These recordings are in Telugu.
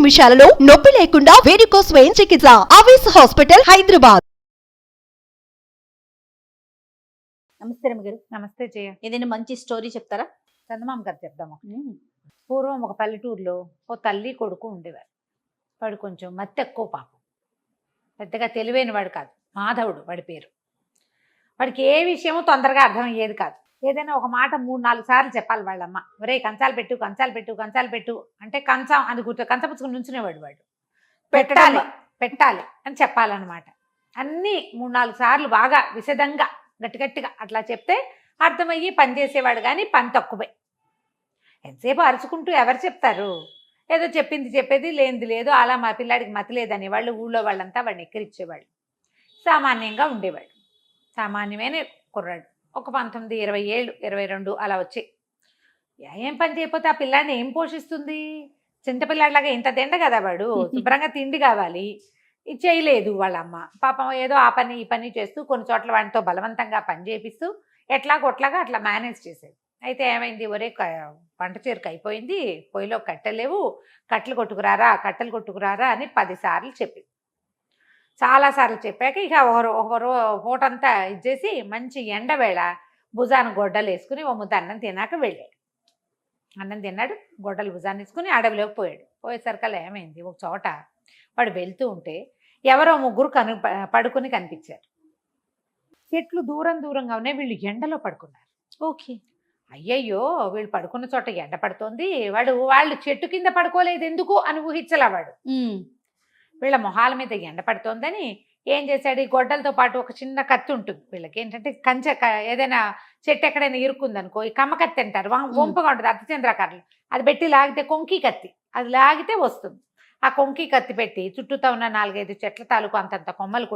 నిమిషాలలో నొప్పి లేకుండా వేడికోస్ స్వయం చికిత్స. ఆవేశ హాస్పిటల్, హైదరాబాద్. నమస్తే రమగారు. నమస్తే జయ. ఏదైనా మంచి స్టోరీ చెప్తారా? చందమామ కథ చెప్దాము. పూర్వం ఒక పల్లెటూరులో ఓ తల్లి కొడుకు ఉండేవారు. వాడు కొంచెం మత్తు ఎక్కువ, పాపం పెద్దగా తెలివైన వాడు కాదు. మాధవుడు వాడి పేరు. వాడికి ఏ విషయమో తొందరగా అర్థమయ్యేది కాదు. ఏదైనా ఒక మాట 3-4 సార్లు చెప్పాలి వాళ్ళమ్మ. ఒరే కంచాలు పెట్టు, కంచాలు పెట్టు, కంచాలు పెట్టు అంటే కంచం అని కంచపుచ్చుకుని నుంచునేవాడు. వాడు పెట్టాలి పెట్టాలి అని చెప్పాలన్నమాట. అన్నీ 3-4 సార్లు బాగా విశదంగా గట్టిగట్టిగా అట్లా చెప్తే అర్థమయ్యి పని చేసేవాడు. కానీ పని తక్కువే. ఎంతసేపు అరుచుకుంటూ ఎవరు చెప్తారు? ఏదో చెప్పింది చెప్పేది, లేనిది లేదు. అలా మా పిల్లాడికి మతి లేదని వాళ్ళు ఊళ్ళో వాళ్ళంతా వాడిని ఎక్కిరిచ్చేవాళ్ళు. సామాన్యంగా ఉండేవాడు. సామాన్యమైన కుర్రాడు. ఒక 19, 20 ఏళ్ళు, 22 అలా వచ్చాయి. ఏం పని చేయకపోతే ఆ పిల్లాడిని ఏం పోషిస్తుంది? చింతపిల్లాడిలాగా ఇంత తిండ కదా వాడు. శుభ్రంగా తిండి కావాలి. ఇది చేయలేదు వాళ్ళమ్మ. పాపం ఏదో ఆ పని ఈ పని చేస్తూ కొన్ని చోట్ల వాడితో బలవంతంగా పని చేపిస్తూ ఎట్లాగొట్లాగా అట్లా మేనేజ్ చేసేది. అయితే ఏమైంది? ఒరే వంట చేరుకు అయిపోయింది, పొయ్యిలో కట్టెలేవు, కట్టెలు కొట్టుకురారా అని 10 సార్లు చెప్పింది. చాలాసార్లు చెప్పాక ఇక ఒకరు పూటంతా ఇచ్చేసి మంచి ఎండవేళ భుజాన గొడ్డలు వేసుకుని ఓ ముద్ద అన్నం తిన్నాక వెళ్ళాడు. అన్నం తిన్నాడు, గొడ్డలు భుజాన్ని వేసుకుని అడవిలోకి పోయాడు. పోయేసరికల్లా ఏమైంది? ఒక చోట వాడు వెళ్తూ ఉంటే ఎవరో ముగ్గురు పడుకుని కనిపించారు. చెట్లు దూరంగా ఉన్నాయి. వీళ్ళు ఎండలో పడుకున్నారు. ఓకే. అయ్యయ్యో, వీళ్ళు పడుకున్న చోట ఎండ పడుతోంది, వాళ్ళు చెట్టు కింద పడుకోలేదు ఎందుకు అని ఊహించలా వాడు. వీళ్ళ మొహాల మీద ఎండ పడుతోందని ఏం చేశాడు? ఈ గొడ్డలతో పాటు ఒక చిన్న కత్తి ఉంటుంది వీళ్ళకి. ఏంటంటే కంచె ఏదైనా చెట్టు ఎక్కడైనా ఇరుక్కుందనుకో, ఈ కమ్మ కత్తి అంటారు, వంపుగా ఉంటుంది, అర్థచంద్రకారులు. అది పెట్టి లాగితే కొంకి కత్తి, అది లాగితే వస్తుంది. ఆ కొంకి కత్తి పెట్టి చుట్టూతో ఉన్న 4-5 చెట్ల తాలూకు అంతంత కొమ్మలు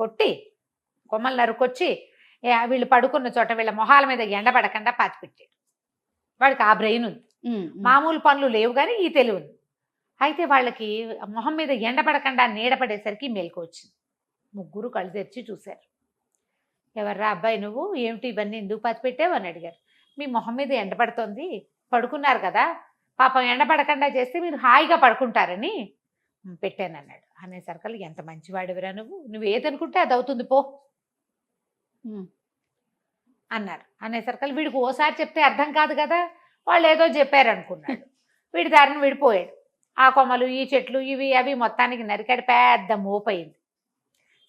కొట్టి కొమ్మలు నరుకొచ్చి వీళ్ళు పడుకున్న చోట వీళ్ళ మొహాల మీద ఎండ పడకుండా పాతిపెట్టాడు. వాడికి ఆ బ్రెయిన్ ఉంది. మామూలు పనులు లేవు కానీ ఈ తెలివి ఉంది. అయితే వాళ్ళకి మొహం మీద ఎండ పడకుండా నీడ పడేసరికి మెలకు వచ్చింది. ముగ్గురు కళ్ళు తెరిచి చూశారు. ఎవర్రా అబ్బాయి నువ్వు? ఏమిటి ఇవన్నీ ఎందుకు పాతిపెట్టావు అని అడిగారు. మీ మొహం మీద ఎండ పడుతోంది, పడుకున్నారు కదా, పాపం ఎండ పడకుండా చేస్తే మీరు హాయిగా పడుకుంటారని పెట్టానన్నాడు. అనేసరికల్ ఎంత మంచివాడివిరా నువ్వు ఏదనుకుంటే అది అవుతుంది పో అన్నారు. అనేసరికల్ వీడికి ఓసారి చెప్తే అర్థం కాదు కదా, వాళ్ళు ఏదో చెప్పారు అనుకున్నాడు. వీడి దారిని విడిపోయాడు. ఆ కొమ్మలు, ఈ చెట్లు, ఇవి అవి మొత్తానికి నరికాడు. పెద్ద మోపయింది.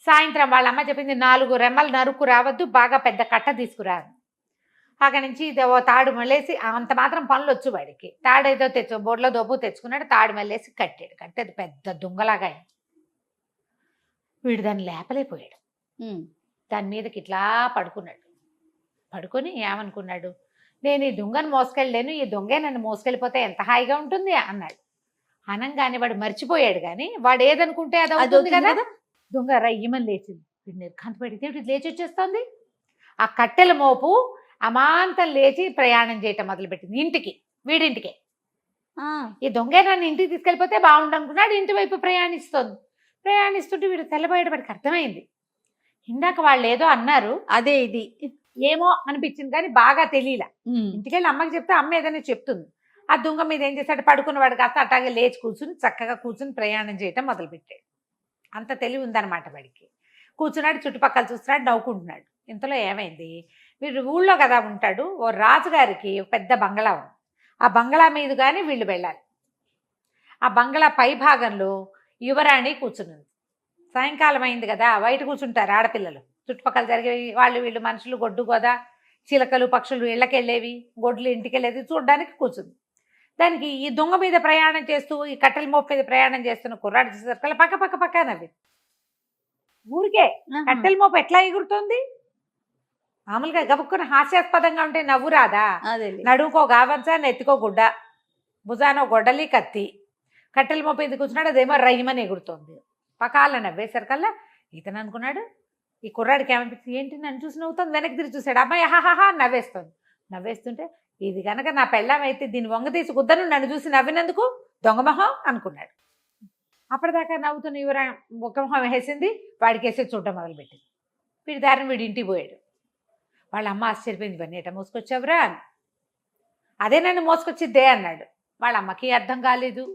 సాయంత్రం వాళ్ళమ్మ చెప్పింది 4 రెమ్మలు నరుకు రావద్దు, బాగా పెద్ద కట్ట తీసుకురాదు. అక్కడి నుంచి ఓ తాడు మళ్ళేసి, అంత మాత్రం పనులు వచ్చు వాడికి. తాడు ఏదో బోర్లో దోపు తెచ్చుకున్నాడు. తాడు మళ్ళేసి కట్టాడు. కట్టేది పెద్ద దుంగలాగా అయింది. వీడు దాన్ని లేపలేకపోయాడు. దాని మీదకి ఇట్లా పడుకున్నాడు. పడుకొని ఏమనుకున్నాడు? నేను ఈ దొంగను మోసుకెళ్ళలేను, ఈ దొంగే నన్ను మోసుకెళ్ళిపోతే ఎంత హాయిగా ఉంటుంది అన్నాడు. అనంగానే వాడు మర్చిపోయాడు. కానీ వాడు ఏదనుకుంటే అది అవుతుంది కదా. దొంగ రయ్యమని లేచింది. వీడు నిర్ఘాంతపడితే లేచి వచ్చేస్తుంది. ఆ కట్టెల మోపు అమాంతం లేచి ప్రయాణం చేయటం మొదలుపెట్టింది వీడింటికే. ఈ దొంగే నన్ను ఇంటికి తీసుకెళ్ళిపోతే బాగుండనుకున్నాడు. ఇంటి వైపు ప్రయాణిస్తుంటే వీడు తెల్లబోయాడు. వాడికి అర్థమైంది, ఇందాక వాళ్ళు ఏదో అన్నారు, అదే ఇది ఏమో అనిపించింది కానీ బాగా తెలియలా. ఇంటికెళ్ళి అమ్మకి చెప్తే అమ్మ ఏదైనా చెప్తుంది. ఆ దొంగ మీద ఏం చేశాడు? పడుకున్నవాడు కాస్త అట్లాగే లేచి చక్కగా కూర్చుని ప్రయాణం చేయటం మొదలుపెట్టాడు. అంత తెలివి ఉందన్నమాట వాడికి. కూర్చున్నాడు, చుట్టుపక్కల చూస్తున్నాడు, నవ్వుకుంటున్నాడు. ఇంతలో ఏమైంది? వీడు ఊళ్ళో కదా ఉంటాడు. ఓ రాజుగారికి పెద్ద బంగళా ఉంది. ఆ బంగళా మీద కానీ వీళ్ళు వెళ్ళాలి. ఆ బంగళా పై భాగంలో యువరాణి కూర్చున్నది. సాయంకాలం అయింది కదా, బయట కూర్చుంటారు ఆడపిల్లలు. చుట్టుపక్కల జరిగేవి వీళ్ళు మనుషులు, గొడ్డు గోద, చిలకలు, పక్షులు ఇళ్ళకెళ్ళేవి, గొడ్లు ఇంటికెళ్ళేది చూడడానికి కూర్చుంది. దానికి ఈ దొంగ మీద ప్రయాణం చేస్తూ, ఈ కట్టెల మోపు మీద ప్రయాణం చేస్తున్న కుర్రాడు చూసేసరికల్లా పక్క నవ్వి. ఊరికే కట్టెల మోపు ఎట్లా ఎగురుతోంది? మామూలుగా గబుక్కున హాస్యాస్పదంగా ఉంటే నవ్వు రాదా? నడుముకో గావంచ, నెత్తికో గుడ్డ, భుజానో గొడ్డలి, కత్తి, కట్టెల మోపు ఎందుకు కూర్చున్నాడు, అదేమో రయ్యమని ఎగురుతోంది. పకాల నవ్వేసరికల్లా ఇతను అనుకున్నాడు, ఈ కుర్రాడికి ఏమనిపించింది, ఏంటి నన్ను చూసి నవ్వుతుంది. వెనక్కి తిరిగి చూశాడు. అమ్మాయి హాహాహా నవ్వేస్తుంటే ఇది కనుక నా పెళ్ళాం అయితే దీన్ని వంగ తీసి కుద్దను నన్ను చూసి నవ్వినందుకు దొంగమొహం అనుకున్నాడు. అప్పటిదాకా నవ్వుతున్న యువరా ఒక మొహం వేసింది, వాడికి వేసే చూడటం మొదలుపెట్టింది. వీడి దారిని వీడి ఇంటికి పోయాడు. వాళ్ళ అమ్మ ఆశ్చర్యపోయింది, ఇవన్నీ ఎట మోసుకొచ్చావురా? అదే నన్ను మోసుకొచ్చిద్దే అన్నాడు. వాళ్ళ అమ్మకి అర్థం కాలేదు.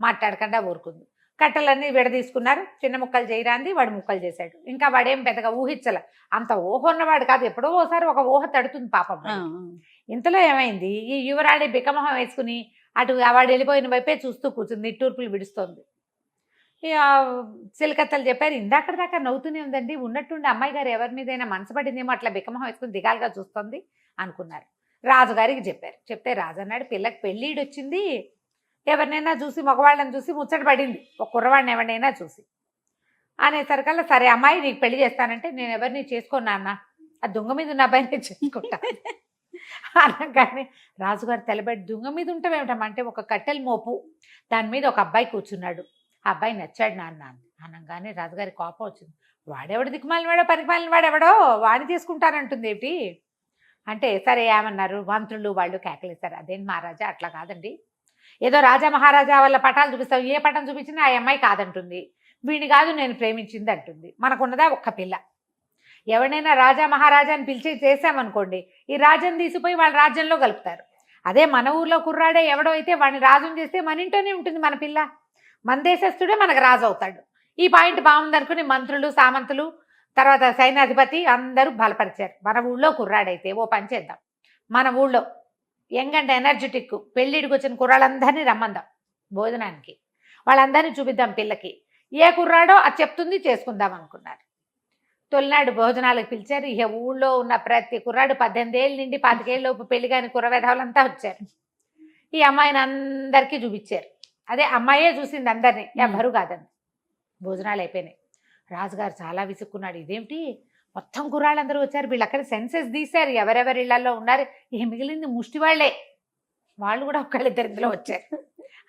మాట్లాడకుండా ఊరుకుంది. కట్టెలన్నీ విడదీసుకున్నారు. చిన్న ముక్కలు చేయరాంది, వాడు ముక్కలు చేశాడు. ఇంకా వాడేం పెద్దగా ఊహించలే, అంత ఊహ ఉన్నవాడు కాదు. ఎప్పుడో ఓసారి ఒక ఊహ తడుతుంది పాపం వాడికి. ఇంతలో ఏమైంది, ఈ యువరాణి బికమొహం వేసుకుని అటు వాడు వెళ్ళిపోయిన వైపే చూస్తూ కూర్చుంది, నిట్టూర్పులు విడుస్తోంది. ఇక చిలకత్తలు చెప్పారు, ఇందాక దాకా నవ్వుతూనే ఉందండి, ఉన్నట్టుండి అమ్మాయి గారు ఎవరి మీదైనా మనసు పడిందేమో అట్లా బికమొహం వేసుకుని దిగాలుగా చూస్తుంది అనుకున్నారు. రాజుగారికి చెప్పారు. చెప్తే రాజు అన్నాడు, పిల్లకి పెళ్ళిడు వచ్చింది, ఎవరినైనా చూసి మగవాళ్ళని చూసి ముచ్చట పడింది, ఒక కుర్రవాడిని ఎవరినైనా చూసి అనేసరికల్లా, సరే అమ్మాయి నీకు పెళ్లి చేస్తానంటే, నేను ఎవరిని చేసుకోను నాన్న, ఆ దొంగ మీద ఉన్న అబ్బాయిని చేసుకుంటా అనగానే రాజుగారు తెలబెట్టి, దొంగ మీద ఉంటామేమిటమంటే ఒక కట్టెల మోపు, దాని మీద ఒక అబ్బాయి కూర్చున్నాడు, ఆ అబ్బాయి నచ్చాడు నాన్న అనగానే రాజుగారి కోపం వచ్చింది. వాడెవడు దిక్కుమాలిన వాడో పనికిమాలిన వాడు ఎవడో వాడిని చేసుకుంటానంటుంది ఏమిటి అంటే, సరే ఏమన్నారు, మంత్రులు వాళ్ళు కేకలేశారు. అదేంటి మహారాజా, అట్లా కాదండి, ఏదో రాజా మహారాజా వాళ్ళ పటాలు చూపిస్తావు, ఏ పటం చూపించినా ఆ అమ్మాయి కాదంటుంది, వీడిని కాదు నేను ప్రేమించింది అంటుంది. మనకున్నదా ఒక్క పిల్ల, ఎవరినైనా రాజా మహారాజా అని పిలిచి చేసామనుకోండి, ఈ రాజ్యం తీసిపోయి వాళ్ళ రాజ్యంలో కలుపుతారు. అదే మన ఊర్లో కుర్రాడే ఎవడో అయితే వాడిని రాజుని చేస్తే మన ఇంట్లోనే ఉంటుంది మన పిల్ల, మన దేశస్తుడే మనకు రాజు అవుతాడు. ఈ పాయింట్ బాగుందనుకుని మంత్రులు, సామంతులు, తర్వాత సైన్యాధిపతి అందరూ బలపరిచారు. మన ఊళ్ళో కుర్రాడైతే ఓ పని చేద్దాం, మన ఊళ్ళో యంగ్ అండ్ ఎనర్జెటిక్ పెళ్ళిడికి వచ్చిన కుర్రాళ్ళందరినీ రమ్మందాం భోజనానికి, వాళ్ళందరినీ చూపిద్దాం పిల్లకి, ఏ కుర్రాడో అది చెప్తుంది, చేసుకుందాం అనుకున్నారు. తొలినాడు భోజనాలకు పిలిచారు. ఇక ఊళ్ళో ఉన్న ప్రతి కుర్రాడు 18 ఏళ్ళ నుండి 25 ఏళ్ళలోపు పెళ్లి కాని కుర్రవేధవులంతా వచ్చారు. ఈ అమ్మాయిని అందరికీ చూపించారు. అదే అమ్మాయే చూసింది అందరినీ, ఎవ్వరూ కాదండి. భోజనాలు అయిపోయినాయి. రాజుగారు చాలా విసుక్కున్నాడు, ఇదేమిటి మొత్తం కుర్రాళ్ళందరూ వచ్చారు, వీళ్ళు అక్కడ సెన్సెస్ తీశారు ఎవరెవరి ఇళ్లలో ఉన్నారు, ఇక మిగిలింది ముష్టి వాళ్ళే, వాళ్ళు కూడా ఒకళ్ళిద్దరిలో వచ్చారు.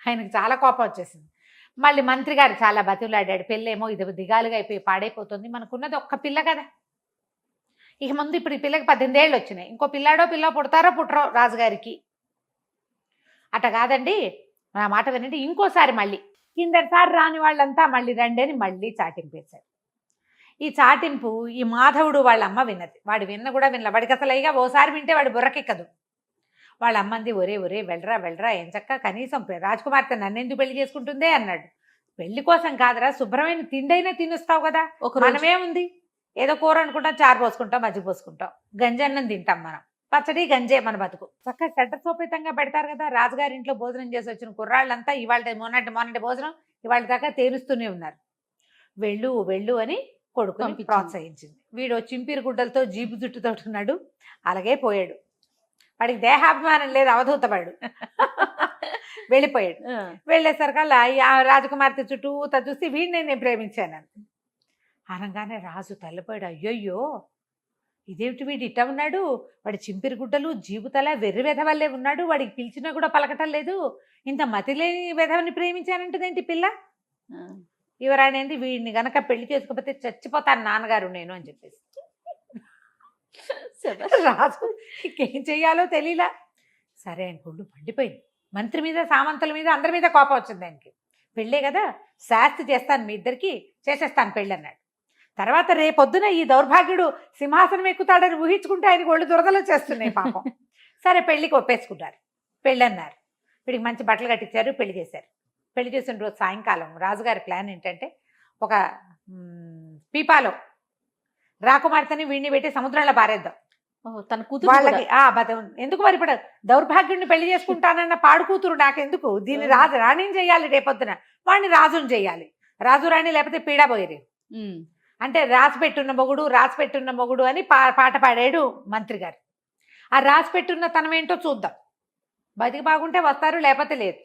ఆయనకు చాలా కోపం వచ్చేసింది. మళ్ళీ మంత్రి గారు చాలా బతులాడాడు, పెళ్ళేమో ఇది దిగాలుగా అయిపోయి పాడైపోతుంది, మనకున్నది ఒక్క పిల్ల కదా, ఇక ముందు ఇప్పుడు ఈ పిల్లకి 18 ఏళ్ళు వచ్చినాయి, ఇంకో పిల్లాడో పిల్ల పుడతారో పుట్టరో రాజుగారికి, అట కాదండి నా మాట వినండి, ఇంకోసారి మళ్ళీ కిందటిసారి రాని వాళ్ళంతా మళ్ళీ రండి అని మళ్ళీ చాటింపు వేశారు. ఈ చాటింపు ఈ మాధవుడు వాళ్ళ అమ్మ విన్నది. వాడు విన్న కూడా వినలే, వాడికి అసలు అయ్యగా ఓసారి వింటే వాడు బుర్రకెక్కదు. వాళ్ళ అమ్మంది, ఒరే ఒరే వెళ్ళరా వెళ్ళరా, ఏం చక్క కనీసం రాజకుమార్తె నన్నెందుకు పెళ్లి చేసుకుంటుందే అన్నాడు. పెళ్లి కోసం కాదురా, శుభ్రమైన తిండైనా తినిస్తావు కదా, మనమేముంది, ఏదో కూర అనుకుంటాం, చారు పోసుకుంటాం, మజ్జిగ పోసుకుంటాం, గంజన్నం తింటాం, మనం పచ్చడి గంజే మన బతుకు. చక్కగా చట్టసోపేతంగా పెడతారు కదా. రాజుగారింట్లో భోజనం చేసి వచ్చిన కుర్రాళ్ళంతా ఇవాళ మొన్నటి భోజనం ఇవాళ దాకా తేరుస్తూనే ఉన్నారు. వెళ్ళు వెళ్ళు అని కొడుకుని ప్రోత్సహించింది. వీడు చింపిరి గుడ్డలతో జీబు జుట్టుతో ఉన్నాడు, అలాగే పోయాడు. వాడికి దేహాభిమానం లేదు, అవధూతవాడు. వెళ్ళిపోయాడు. వెళ్ళేసరికల్లా ఆ రాజకుమార్తె చుట్టూ చూసి వీడిని నేను ప్రేమించాను అనగానే రాజు తల్లిపోయాడు. అయ్యోయ్యో ఇదేమిటి వీడు ఇట్ట ఉన్నాడు, వాడి చింపిరి గుడ్డలు జీబుతల వెర్రి వెధవల్లే ఉన్నాడు, వాడికి పిలిచినా కూడా పలకటం లేదు, ఇంత మతిలేని వెధవని ప్రేమించానంటదేంటి పిల్ల. యువరాణి ఏంది, వీడిని గనక పెళ్లి చేసుకోకపోతే చచ్చిపోతాను నాన్నగారు నేను అని చెప్పేసి. రాజు ఇంకేం చెయ్యాలో తెలియలా. సరే ఆయన గుండు పండిపోయింది. మంత్రి మీద, సామంతుల మీద, అందరి మీద కోపం వచ్చింది ఆయనకి. పెళ్ళే కదా, శాస్తి చేస్తాను మీ ఇద్దరికి, చేసేస్తాను పెళ్ళి అన్నాడు. తర్వాత రేపొద్దున ఈ దౌర్భాగ్యుడు సింహాసనం ఎక్కుతాడని ఊహించుకుంటే ఆయనకు ఒళ్ళు దురదలు చేస్తున్నాయి పాపం. సరే పెళ్ళికి ఒప్పేసుకుంటారు, పెళ్ళి అన్నారు. వీడికి మంచి బట్టలు కట్టించారు, పెళ్లి చేశారు. పెళ్లి చేసిన రోజు సాయంకాలం రాజుగారి ప్లాన్ ఏంటంటే, ఒక పీపాలో రాకుమార్తెని వీడిని పెట్టి సముద్రంలో పారేద్దాం, తన కూతురు వాళ్ళకి ఎందుకు మరి ఇప్పుడు దౌర్భాగ్యుడిని పెళ్లి చేసుకుంటానన్న పాడు కూతురు నాకెందుకు, దీన్ని రాణిని చేయాలి, రేపొద్దున వాడిని రాజుని చేయాలి, రాజు రాణి లేకపోతే పీడా పోయేది అంటే రాసి పెట్టున్న మొగుడు అని పాట పాడాడు మంత్రి గారు. ఆ రాసి పెట్టున్న తనం ఏంటో చూద్దాం, బతికి బాగుంటే వస్తారు, లేకపోతే లేదు,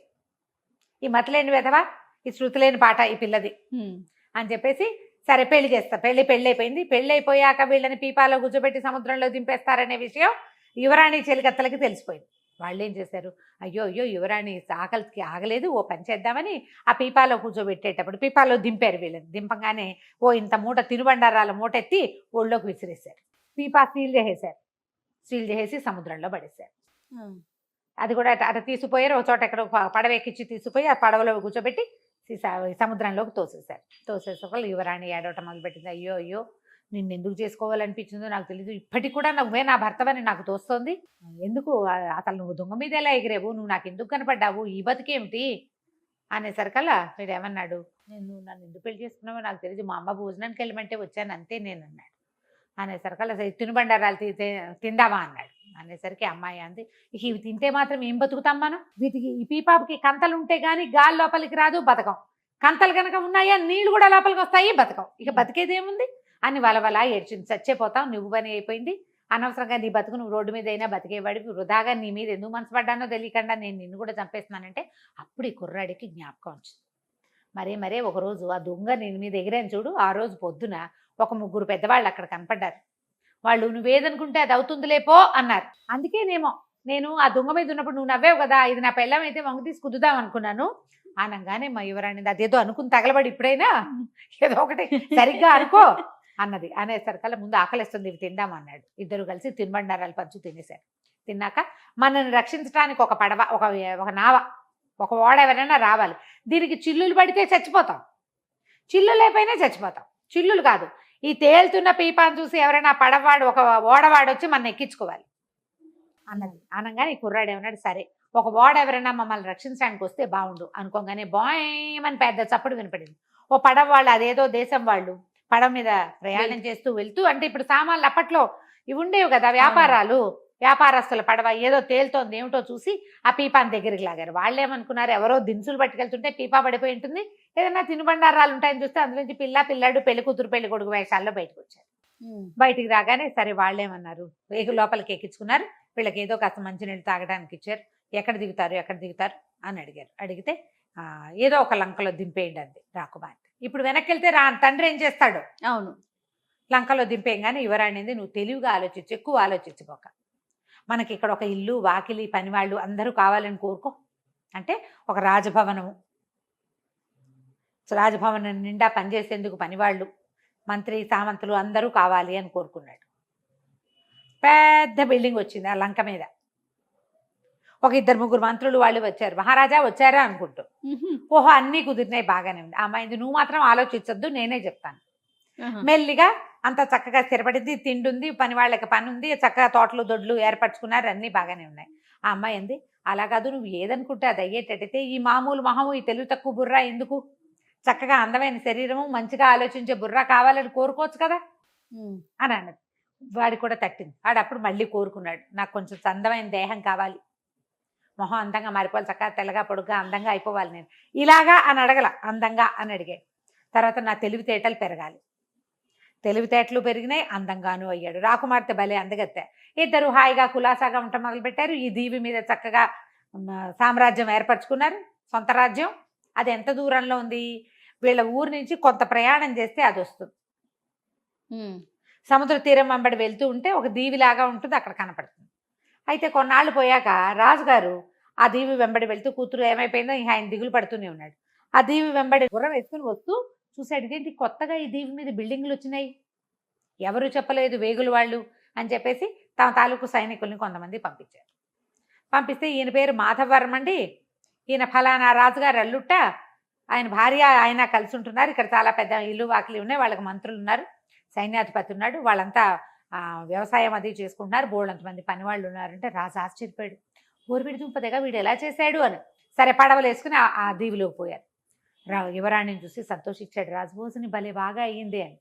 ఈ మతలేని వెధవా, ఈ శృతి లేని పాట ఈ పిల్లది అని చెప్పేసి సరే పెళ్లి చేస్తా. పెళ్లి అయిపోయింది. పెళ్లి అయిపోయాక వీళ్ళని పీపాలో కూర్చోబెట్టి సముద్రంలో దింపేస్తారనే విషయం యువరాణి చెలికత్తలకి తెలిసిపోయింది. వాళ్ళు ఏం చేశారు, అయ్యో యువరాణి ఆకలికి ఆగలేదు, ఓ పని చేద్దామని ఆ పీపాలో కూర్చోబెట్టేటప్పుడు పీపాలో దింపారు. వీళ్ళని దింపగానే ఓ ఇంత మూట తినుబండారాల మూట ఎత్తి ఒళ్ళోకి విసిరేశారు. పీపా సీల్ చేసేసి సముద్రంలో పడేశారు. అది కూడా అటు తీసుకుపోయారు, ఒక చోట ఎక్కడ పడవ ఎక్కించి తీసుకుపోయి ఆ పడవలో కూర్చోబెట్టి సముద్రంలోకి తోసేసారు. యువరాణి ఏడవటం మొదలుపెట్టింది. అయ్యో నిన్ను ఎందుకు చేసుకోవాలనిపించిందో నాకు తెలీదు, ఇప్పటికి కూడా నువ్వే నా భర్తవని నాకు తోస్తోంది, ఎందుకు అసలు నువ్వు దొంగ మీద ఎలా ఎగిరేవు, నువ్వు నాకు ఎందుకు కనపడ్డావు, ఈ బతికేమిటి అనేసరికల్లా వీడు ఏమన్నాడు, నేను నన్ను ఎందుకు పెళ్లి చేసుకున్నావో నాకు తెలియదు, మా అమ్మ భోజనానికి వెళ్ళమంటే వచ్చాను అంతే నేను అన్నాడు. అనేసరికల్లా సరే తినుబండారాలు తిందామా అన్నాడు. అనేసరికి అమ్మాయి అంది, ఇక ఇవి తింటే మాత్రం ఏం బతుకుతాం మనం, వీటికి ఈ పీపాపుకి కంతలు ఉంటే గానీ గాలి లోపలికి రాదు, బతకం. కంతలు కనుక ఉన్నాయా నీళ్లు కూడా లోపలికి వస్తాయి, బతకం. ఇక బతికేది ఏముంది అని వలవలా ఏడ్చింది. చచ్చిపోతాం, నువ్వు పని అయిపోయింది, అనవసరంగా నీ బతుకు నువ్వు రోడ్డు మీద అయినా బతికేవాడివి, వృధాగా నీ మీద ఎందుకు మనసు పడ్డానో తెలియకుండా నేను నిన్ను కూడా చంపేస్తున్నానంటే అప్పుడు ఈ కుర్రాడికి జ్ఞాపకం వచ్చింది. మరే ఒకరోజు ఆ దొంగ నేను మీద ఎగిరాను చూడు, ఆ రోజు పొద్దున ఒక 3 పెద్దవాళ్ళు అక్కడ కనపడ్డారు. వాళ్ళు నువ్వేదనుకుంటే అది అవుతుందిలే పో అన్నారు. అందుకేనేమో నేను ఆ దొంగ మీద ఉన్నప్పుడు నువ్వు నవ్వేవు కదా, ఇది నా పెళ్ళం అయితే వంగు తీసి కుదుదాం అనుకున్నాను అనగానే మా యువరాణి అదేదో అనుకుని తగలబడి ఇప్పుడైనా ఏదో ఒకటి సరిగ్గా అనుకో అన్నది. అనేసరికల్లా ముందు ఆకలిస్తుంది ఇవి తిందాం అన్నాడు. ఇద్దరు కలిసి తినుబండారాలు పంచు తినేశారు. తిన్నాక మనల్ని రక్షించడానికి ఒక పడవ, ఒక నావ, ఒక ఓడ ఎవరైనా రావాలి. దీనికి చిల్లులు పడితే చచ్చిపోతాం, చిల్లు లేకపోయినా చచ్చిపోతాం. చిల్లులు కాదు, ఈ తేలుతున్న పీపాను చూసి ఎవరైనా పడవాడు ఒక ఓడవాడు వచ్చి మన ఎక్కించుకోవాలి అన్నది. అనగానే ఈ కుర్రాడు ఏమన్నాడు, సరే ఒక ఓడ ఎవరైనా మమ్మల్ని రక్షించడానికి వస్తే బాగుండు అనుకోగానే బాయమని పెద్ద చప్పుడు వినపడింది. ఓ పడవ వాళ్ళు, అదేదో దేశం వాళ్ళు పడవ మీద ప్రయాణం చేస్తూ వెళ్తూ, అంటే ఇప్పుడు సామాన్లు అప్పట్లో ఇవి ఉండేవి కదా వ్యాపారాలు, వ్యాపారస్తుల పడవ ఏదో తేలుతోంది ఏమిటో చూసి ఆ పీపాని దగ్గరికి లాగారు. వాళ్ళు ఏమనుకున్నారు, ఎవరో దినుసులు పట్టుకెళ్తుంటే పీపా పడిపోయి ఉంటుంది, ఏదైనా తినుబండారాలు ఉంటాయని చూస్తే అందులో నుంచి పిల్లాడు పెళ్లి కూతురు పెళ్లి కొడుకు వేషాల్లో బయటకు వచ్చారు. బయటికి రాగానే సరే వాళ్ళేమన్నారు, వేగు లోపలికి ఎక్కించుకున్నారు. వీళ్ళకి ఏదో కాస్త మంచినీళ్ళు తాగడానికి ఇచ్చారు. ఎక్కడ దిగుతారు అని అడిగారు. అడిగితే ఏదో ఒక లంకలో దింపేయండి అంది రాకుమార్తె. ఇప్పుడు వెనక్కి వెళ్తే తండ్రి ఏం చేస్తాడు, అవును, లంకలో దింపేయంగానే యువరాణింది, నువ్వు తెలివిగా ఆలోచించు, ఎక్కువ ఆలోచించుకోక, మనకి ఇక్కడ ఒక ఇల్లు వాకిలి పనివాళ్ళు అందరూ కావాలని కోరుకో. అంటే ఒక రాజభవనం నిండా పనిచేసేందుకు పనివాళ్ళు, మంత్రి సామంతులు అందరూ కావాలి అని కోరుకున్నాడు. పెద్ద బిల్డింగ్ వచ్చింది ఆ లంక మీద. ఒక 2-3 మంత్రులు వాళ్ళు వచ్చారు. మహారాజా వచ్చారా అనుకుంటూ. ఓహో అన్నీ కుదిరినాయి, బాగానే ఉంది. అమ్మాయింది, నువ్వు మాత్రం ఆలోచించొద్దు, నేనే చెప్తాను. మెల్లిగా అంత చక్కగా స్థిరపడింది, తిండుంది, పని వాళ్ళకి పని ఉంది, చక్కగా తోటలు దొడ్లు ఏర్పరచుకున్నారు, అన్నీ బాగానే ఉన్నాయి. ఆ అమ్మాయి అంది, అలా కాదు, నువ్వు ఏదనుకుంటే అది అయ్యేటట్టయితే ఈ మామూలు మొహము, ఈ తెలివి తక్కువ బుర్ర ఎందుకు, చక్కగా అందమైన శరీరము, మంచిగా ఆలోచించే బుర్ర కావాలని కోరుకోవచ్చు కదా అని అన్నది. వాడి కూడా తట్టింది. వాడు అప్పుడు మళ్ళీ కోరుకున్నాడు, నాకు కొంచెం అందమైన దేహం కావాలి, మొహం అందంగా మారిపోవాలి, చక్కగా తెల్లగా పొడుగ్గా అందంగా అయిపోవాలి, నేను ఇలాగా అని అడగల, అందంగా అని అడిగాడు. తర్వాత నా తెలివితేటలు పెరగాలి, తెలివితేటలు పెరిగినాయి, అందంగాను అయ్యాడు. రాకుమార్తె భలే అందగత్తే. ఇద్దరు హాయిగా కులాసాగా ఉండటం మొదలుపెట్టారు. ఈ దీవి మీద చక్కగా సామ్రాజ్యం ఏర్పరచుకున్నారు, సొంత రాజ్యం. అది ఎంత దూరంలో ఉంది, వీళ్ళ ఊరు నుంచి కొంత ప్రయాణం చేస్తే అది వస్తుంది. సముద్ర తీరం వెంబడి వెళ్తూ ఉంటే ఒక దీవిలాగా ఉంటుంది, అక్కడ కనపడుతుంది. అయితే కొన్నాళ్ళు పోయాక రాజుగారు ఆ దీవి వెంబడి వెళ్తూ, కూతురు ఏమైపోయిందో ఆయన దిగులు పడుతూనే ఉన్నాడు. ఆ దీవి వెంబడి గుర్రం వేసుకుని వస్తూ చూశాడు, ఇదేంటి కొత్తగా ఈ దీవి మీద బిల్డింగ్లు వచ్చినాయి, ఎవరు చెప్పలేదు వేగులు వాళ్ళు అని చెప్పేసి తమ తాలూకు సైనికుల్ని కొంతమంది పంపించారు. పంపిస్తే ఈయన పేరు మాధవవర్మ అండి, ఈయన ఫలానా రాజుగారు అల్లుట్ట, ఆయన భార్య ఆయన కలిసి ఉంటున్నారు, ఇక్కడ చాలా పెద్ద ఇల్లు వాకిలి ఉన్నాయి, వాళ్ళకి మంత్రులు ఉన్నారు, సైన్యాధిపతి ఉన్నాడు, వాళ్ళంతా వ్యవసాయం అది చేసుకుంటున్నారు, బోళ్ళంతమంది పని వాళ్ళు ఉన్నారంటే రాజు ఆశ్చర్యపోయాడు. ఊరివిడి దుంపదగా వీడు ఎలా చేశాడు అని. సరే పడవలు వేసుకుని ఆ దీవిలోకి పోయారు. యువరాణిని చూసి సంతోషించాడు రాజు, భోజని భలే బాగా అయ్యింది అని.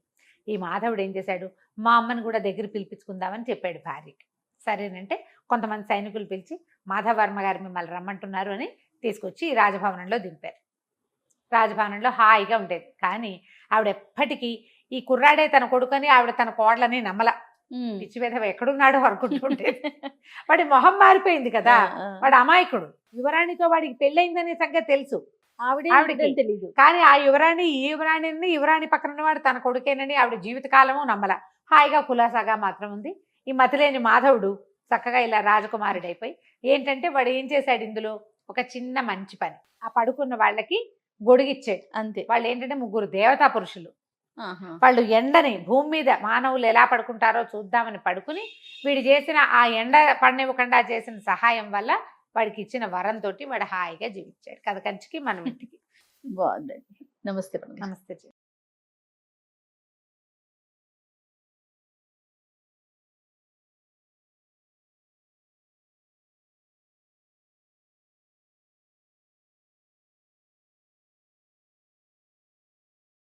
ఈ మాధవుడు ఏం చేశాడు, మా అమ్మని కూడా దగ్గర పిలిపించుకుందామని చెప్పాడు భార్యకి. సరేనంటే కొంతమంది సైనికులు పిలిచి మాధవవర్మ గారు మిమ్మల్ని రమ్మంటున్నారు అని తీసుకొచ్చి రాజభవనంలో దింపారు. రాజభవనంలో హాయిగా ఉండేది. కానీ ఆవిడ ఎప్పటికీ ఈ కుర్రాడే తన కొడుకని ఆవిడ తన కోడలని నమ్మల. పిచ్చి మీద ఎక్కడున్నాడో అనుకుంటుంటే వాడి మొహం మారిపోయింది కదా, వాడు అమాయకుడు. యువరాణితో వాడికి పెళ్ళయిందనే సంగతి తెలుసు, ఆవిడకి తెలియదు. కానీ ఆ యువరాణి పక్కన ఉన్నవాడు తన కొడుకేనని ఆవిడ జీవితకాలము నమ్మల. హాయిగా కులాసాగా మాత్రం ఉంది. ఈ మతిలేని మాధవుడు చక్కగా ఇలా రాజకుమారుడైపోయి ఏంటంటే వాడు ఏం చేశాడు, ఇందులో ఒక చిన్న మంచి పని, ఆ పడుకున్న వాళ్ళకి గొడుగిచ్చాడు అంతే. వాళ్ళు ఏంటంటే 3 దేవతా పురుషులు. వాళ్ళు ఎండని భూమి మీద మానవులు ఎలా పడుకుంటారో చూద్దామని పడుకుని వీడు చేసిన ఆ ఎండ పడనివ్వకుండా చేసిన సహాయం వల్ల వాడికి ఇచ్చిన వరంతో వాడు హాయిగా జీవించాడు. కథ కంచికి మనం ఇంటికి. బాగుందండి. నమస్తే. నమస్తే.